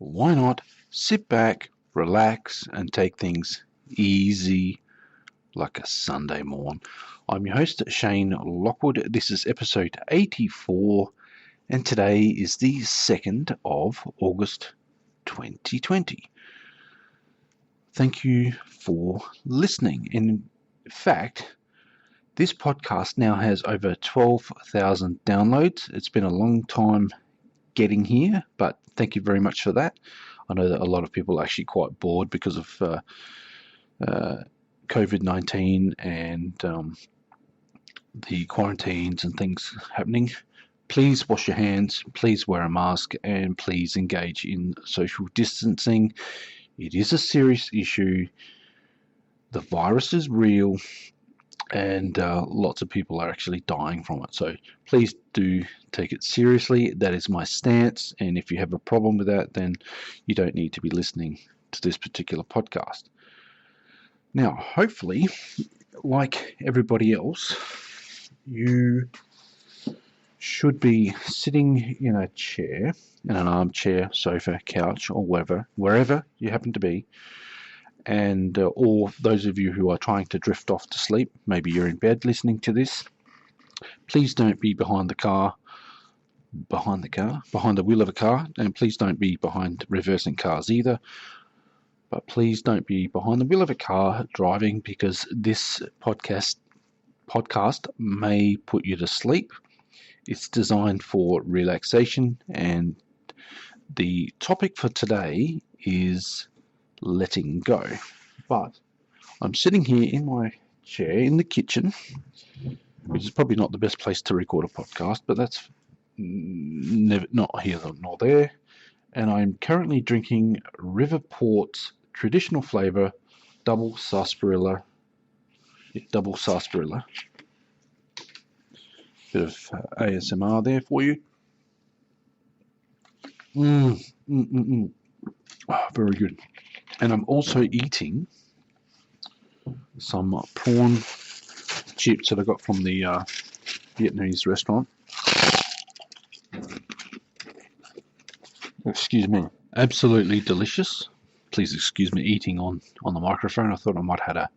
why not sit back, relax, and take things easy like a Sunday morn? I'm your host, Shane Lockwood. This is episode 84, and today is the 2nd of August 2020. Thank you for listening. In fact, this podcast now has over 12,000 downloads. It's been a long time getting here, but thank you very much for that. I know that a lot of people are actually quite bored because of COVID-19 and the quarantines and things happening. Please wash your hands, please wear a mask, and please engage in social distancing. It is a serious issue. The virus is real, and lots of people are actually dying from it. So please do take it seriously. That is my stance, and if you have a problem with that, then you don't need to be listening to this particular podcast. Now, hopefully, like everybody else, you should be sitting in a chair, in an armchair, sofa, couch, or wherever you happen to be. And or those of you who are trying to drift off to sleep, maybe you're in bed listening to this, please don't be behind the wheel of a car, and please don't be behind reversing cars either. But please don't be behind the wheel of a car driving, because this podcast may put you to sleep. It's designed for relaxation, and the topic for today is letting go. But I'm sitting here in my chair in the kitchen, which is probably not the best place to record a podcast, but that's not here nor there. And I'm currently drinking Riverport's traditional flavour double sarsaparilla. Bit of ASMR there for you. Very good. And I'm also eating some prawn chips that I got from the Vietnamese restaurant. Excuse me. Absolutely delicious. Please excuse me eating on the microphone. I thought I might have had a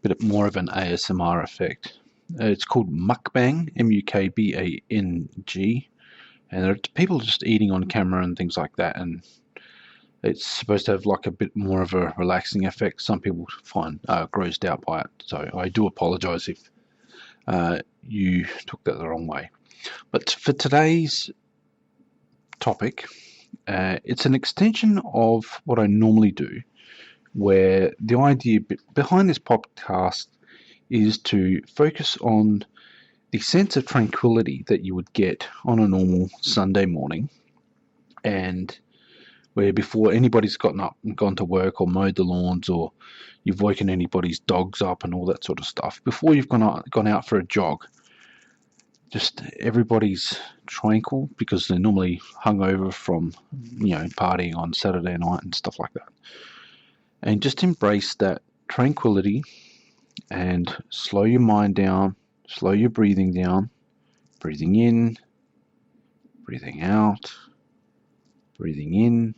bit more of an ASMR effect. It's called mukbang, mukbang, and there are people just eating on camera and things like that, and it's supposed to have like a bit more of a relaxing effect. Some people find grossed out by it, so I do apologize if you took that the wrong way. But for today's topic, it's an extension of what I normally do, where the idea behind this podcast is to focus on the sense of tranquility that you would get on a normal Sunday morning, and where before anybody's gotten up and gone to work or mowed the lawns, or you've woken anybody's dogs up and all that sort of stuff, before you've gone out for a jog, just everybody's tranquil, because they're normally hungover from partying on Saturday night and stuff like that. And just embrace that tranquility and slow your mind down, slow your breathing down, breathing in, breathing out, breathing in,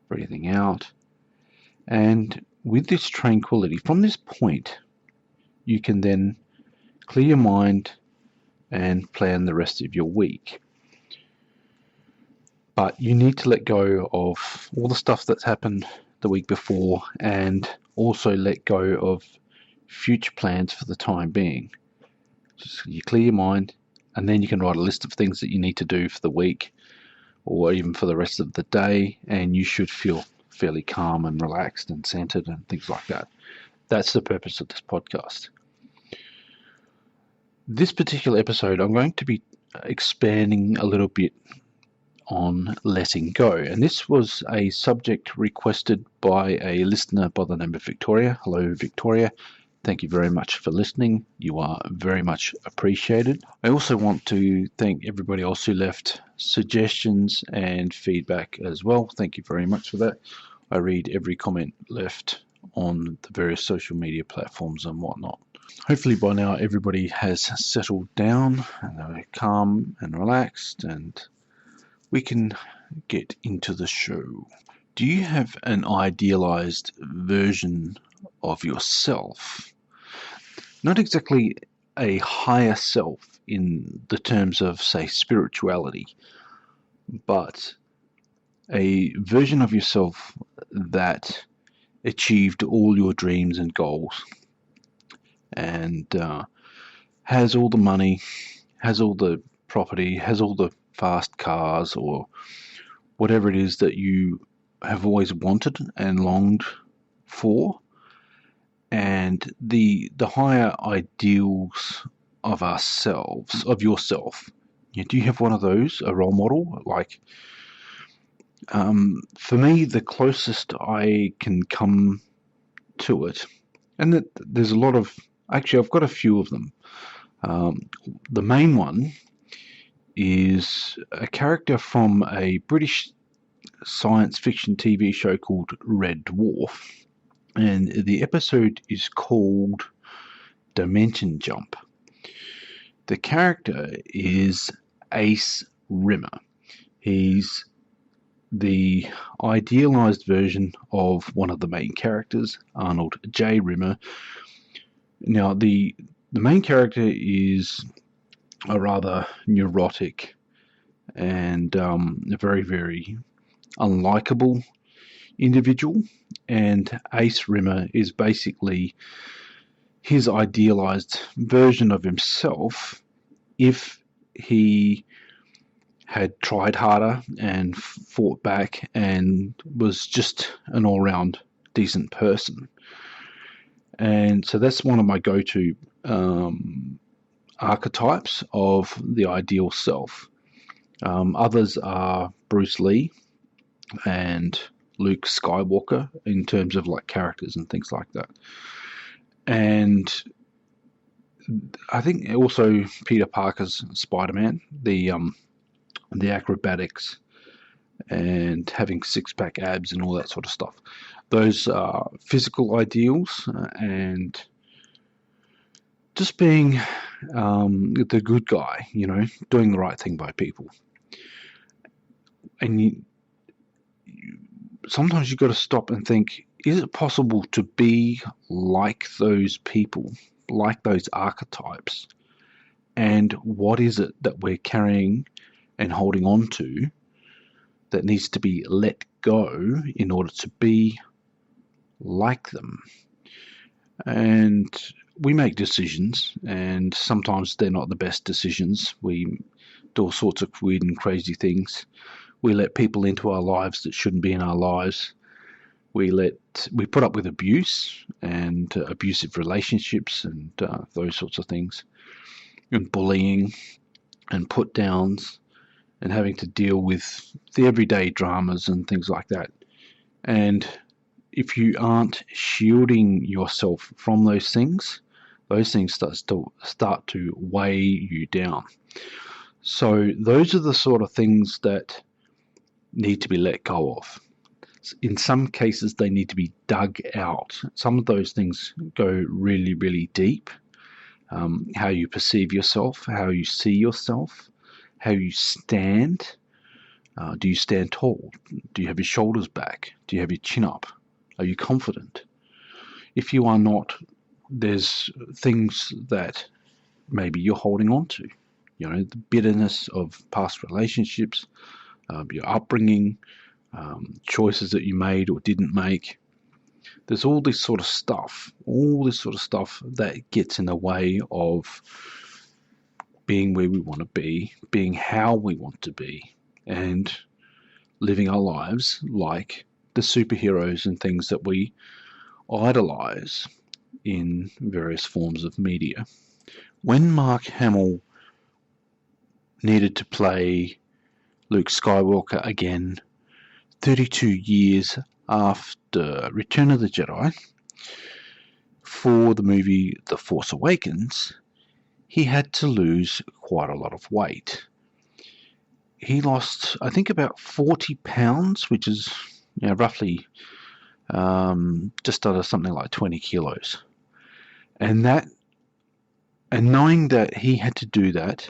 breathing out. And with this tranquility, from this point, you can then clear your mind and plan the rest of your week. But you need to let go of all the stuff that's happened the week before, and also let go of future plans for the time being. Just you clear your mind, and then you can write a list of things that you need to do for the week, or even for the rest of the day, and you should feel fairly calm and relaxed and centered and things like that. That's the purpose of this podcast. This particular episode, I'm going to be expanding a little bit on letting go, and this was a subject requested by a listener by the name of Victoria. Hello, Victoria. Thank you very much for listening. You are very much appreciated. I also want to thank everybody else who left suggestions and feedback as well. Thank you very much for that. I read every comment left on the various social media platforms and whatnot. Hopefully by now everybody has settled down and they're calm and relaxed and we can get into the show. Do you have an idealized version of yourself? Not exactly a higher self in the terms of, say, spirituality, but a version of yourself that achieved all your dreams and goals and has all the money, has all the property, has all the fast cars, or whatever it is that you have always wanted and longed for, and the higher ideals of ourselves, of yourself. Yeah, do you have one of those, a role model? Like, for me, the closest I can come to it, and there's a lot of, actually, I've got a few of them. The main one is a character from a British science fiction TV show called Red Dwarf, and the episode is called Dimension Jump. The character is Ace Rimmer. He's the idealized version of one of the main characters, Arnold J. Rimmer. Now, the main character is a rather neurotic and a very, very unlikable individual, and Ace Rimmer is basically his idealized version of himself if he had tried harder and fought back and was just an all-round decent person. And so that's one of my go-to archetypes of the ideal self. Others are Bruce Lee and Luke Skywalker in terms of like characters and things like that. And I think also Peter Parker's Spider-Man, the acrobatics and having six-pack abs and all that sort of stuff. Those are physical ideals, and just being the good guy, doing the right thing by people. And sometimes you've got to stop and think, is it possible to be like those people, like those archetypes? And what is it that we're carrying and holding on to that needs to be let go in order to be like them? And we make decisions, and sometimes they're not the best decisions. We do all sorts of weird and crazy things. We let people into our lives that shouldn't be in our lives. We put up with abuse and abusive relationships and those sorts of things, and bullying and put downs, and having to deal with the everyday dramas and things like that. And if you aren't shielding yourself from those things start to weigh you down. So those are the sort of things that need to be let go of. In some cases, they need to be dug out. Some of those things go really, really deep. How you perceive yourself, how you see yourself, how you stand. Do you stand tall? Do you have your shoulders back? Do you have your chin up? Are you confident? If you are not, there's things that maybe you're holding on to. The bitterness of past relationships, your upbringing, choices that you made or didn't make. There's all this sort of stuff that gets in the way of being where we want to be, being how we want to be, and living our lives like the superheroes and things that we idolize in various forms of media. When Mark Hamill needed to play Luke Skywalker again 32 years after Return of the Jedi for the movie The Force Awakens, he had to lose quite a lot of weight. He lost, I think, about 40 pounds, which is roughly just under something like 20 kilos. And knowing that he had to do that,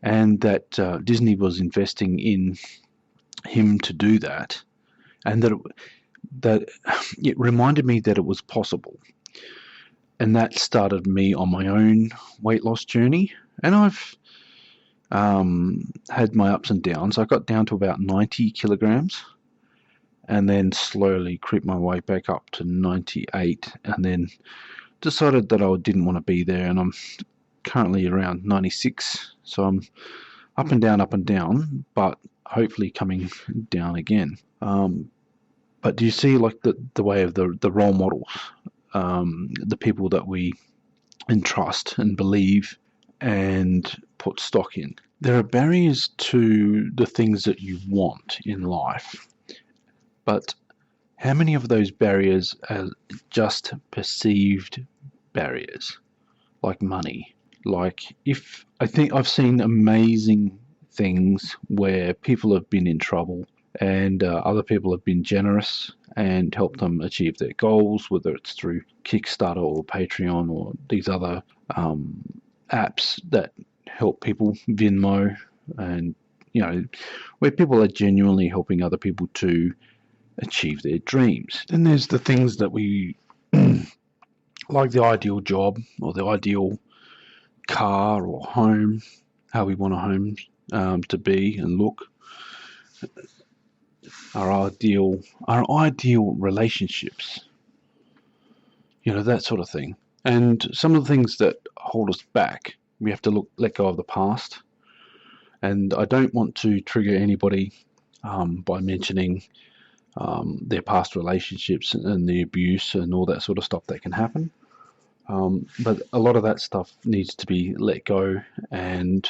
and that Disney was investing in him to do that, and that it reminded me that it was possible, and that started me on my own weight loss journey. And I've had my ups and downs. I got down to about 90 kilograms, and then slowly creeped my way back up to 98, and then decided that I didn't want to be there, and I'm currently around 96. So I'm up and down, but hopefully coming down again. But do you see, like, the way of the role models, the people that we entrust and believe and put stock in? There are barriers to the things that you want in life, but how many of those barriers are just perceived barriers, like money? Like, if I think I've seen amazing things where people have been in trouble, and other people have been generous and helped them achieve their goals, whether it's through Kickstarter or Patreon or these other apps that help people, Venmo, and where people are genuinely helping other people to achieve their dreams. Then there's the things that we like, the ideal job or the ideal car or home, how we want a home to be and look, our ideal relationships, that sort of thing. And some of the things that hold us back, we have to let go of the past. And I don't want to trigger anybody by mentioning their past relationships and the abuse and all that sort of stuff that can happen. But a lot of that stuff needs to be let go, and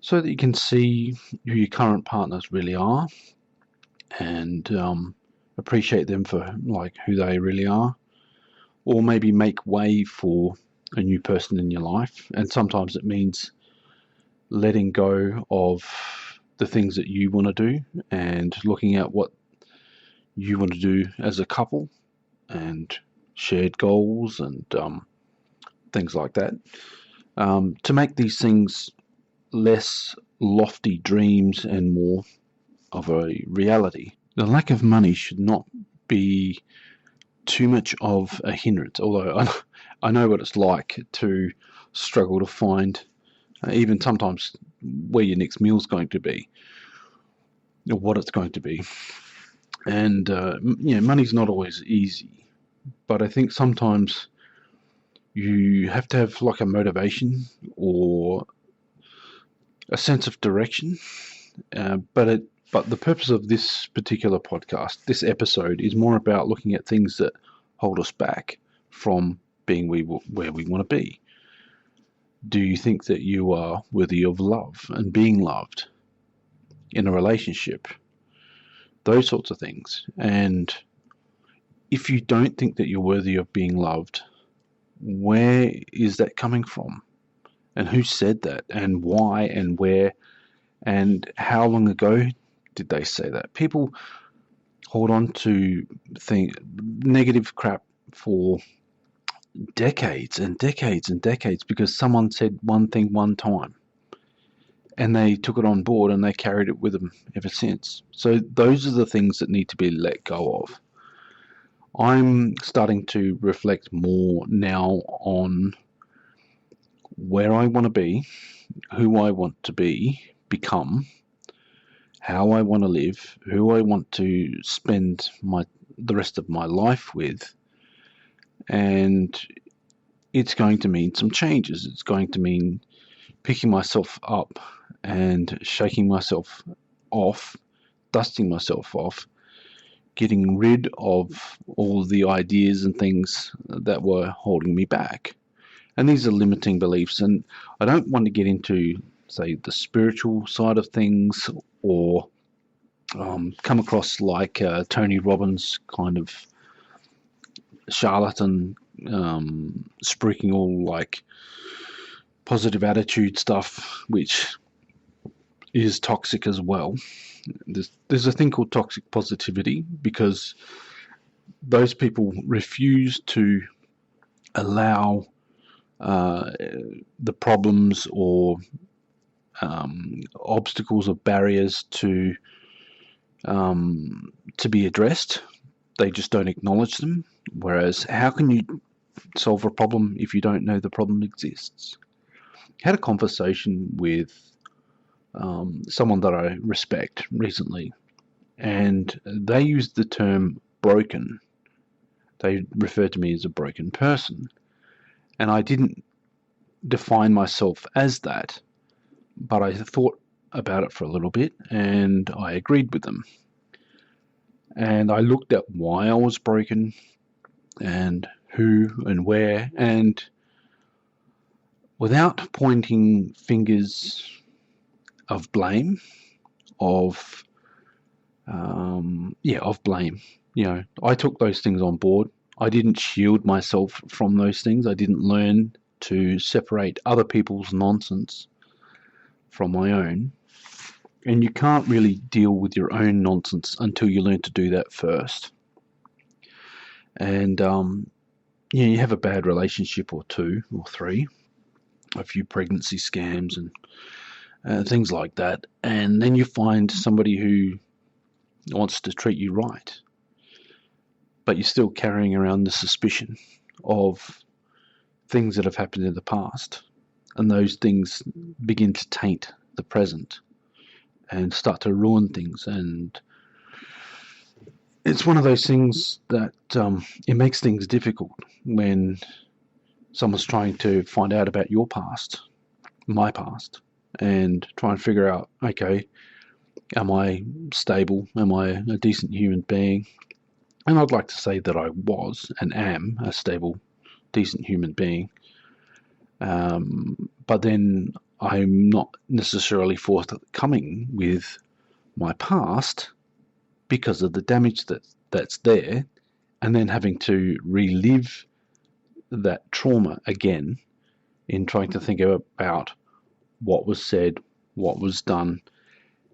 so that you can see who your current partners really are, and appreciate them for like who they really are, or maybe make way for a new person in your life. And sometimes it means letting go of the things that you want to do and looking at what you want to do as a couple and shared goals and things like that, to make these things less lofty dreams and more of a reality. The lack of money should not be too much of a hindrance, although I know what it's like to struggle to find even sometimes where your next meal's going to be or what it's going to be. And money's not always easy, but I think sometimes you have to have like a motivation or a sense of direction. But the purpose of this particular podcast, this episode, is more about looking at things that hold us back from being where we want to be. Do you think that you are worthy of love and being loved in a relationship? Those sorts of things. And if you don't think that you're worthy of being loved, where is that coming from? And who said that? And why and where? And how long ago did they say that? People hold on to negative crap for decades and decades and decades because someone said one thing one time, and they took it on board and they carried it with them ever since. So those are the things that need to be let go of. I'm starting to reflect more now on where I want to be, who I want to become, how I want to live, who I want to spend the rest of my life with. And it's going to mean some changes. It's going to mean picking myself up and shaking myself off, dusting myself off, getting rid of all the ideas and things that were holding me back. And these are limiting beliefs. And I don't want to get into, say, the spiritual side of things, or come across like Tony Robbins kind of charlatan, speaking all like positive attitude stuff, which is toxic as well. There's a thing called toxic positivity, because those people refuse to allow the problems or obstacles or barriers to to be addressed. They just don't acknowledge them. Whereas, how can you solve a problem if you don't know the problem exists? I had a conversation with someone that I respect recently, and they used the term broken. They referred to me as a broken person, and I didn't define myself as that, but I thought about it for a little bit, and I agreed with them. And I looked at why I was broken, and who and where, and without pointing fingers of blame, of of blame. I took those things on board. I didn't shield myself from those things. I didn't learn to separate other people's nonsense from my own. And you can't really deal with your own nonsense until you learn to do that first. And you have a bad relationship or two or three, a few pregnancy scams and things like that, and then you find somebody who wants to treat you right, but you're still carrying around the suspicion of things that have happened in the past, and those things begin to taint the present and start to ruin things. And it's one of those things that it makes things difficult when someone's trying to find out about your past, my past, and try and figure out, okay, am I stable? Am I a decent human being? And I'd like to say that I was and am a stable, decent human being. But then I'm not necessarily forthcoming with my past because of the damage that's there, and then having to relive that trauma again in trying to think about what was said, what was done.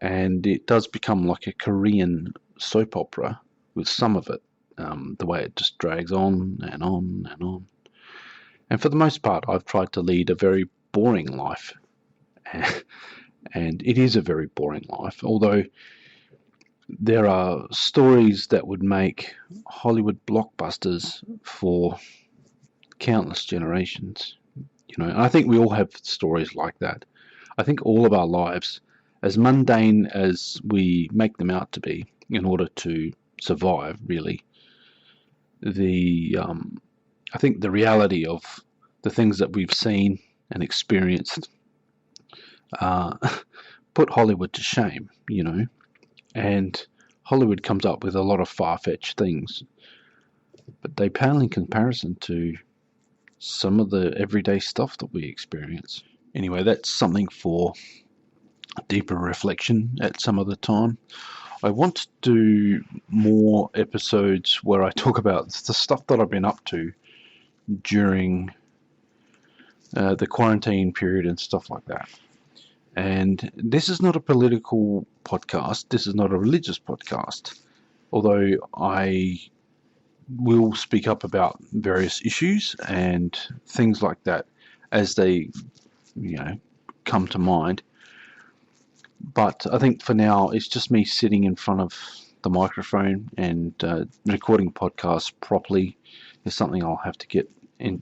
And it does become like a Korean soap opera with some of it, the way it just drags on and on and on. And for the most part, I've tried to lead a very boring life. And it is a very boring life, although there are stories that would make Hollywood blockbusters for countless generations. And I think we all have stories like that. I think all of our lives, as mundane as we make them out to be in order to survive, really, I think the reality of the things that we've seen and experienced put Hollywood to shame, and Hollywood comes up with a lot of far-fetched things, but they pale in comparison to some of the everyday stuff that we experience. Anyway, that's something for deeper reflection at some other time. I want to do more episodes where I talk about the stuff that I've been up to during the quarantine period and stuff like that. And this is not a political podcast. This is not a religious podcast. Although I will speak up about various issues and things like that as they, come to mind. But I think for now, it's just me sitting in front of the microphone and recording podcasts properly is something I'll have to get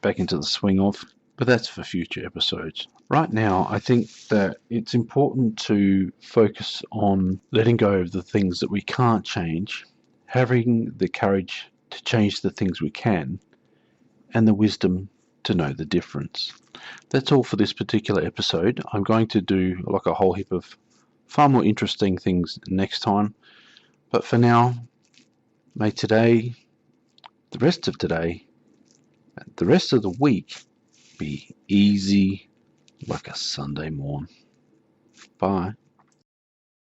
back into the swing of. But that's for future episodes. Right now, I think that it's important to focus on letting go of the things that we can't change, having the courage to change the things we can, and the wisdom to know the difference. That's all for this particular episode. I'm going to do like a whole heap of far more interesting things next time. But for now, may today, the rest of today, the rest of the week be easy like a Sunday morn. Bye.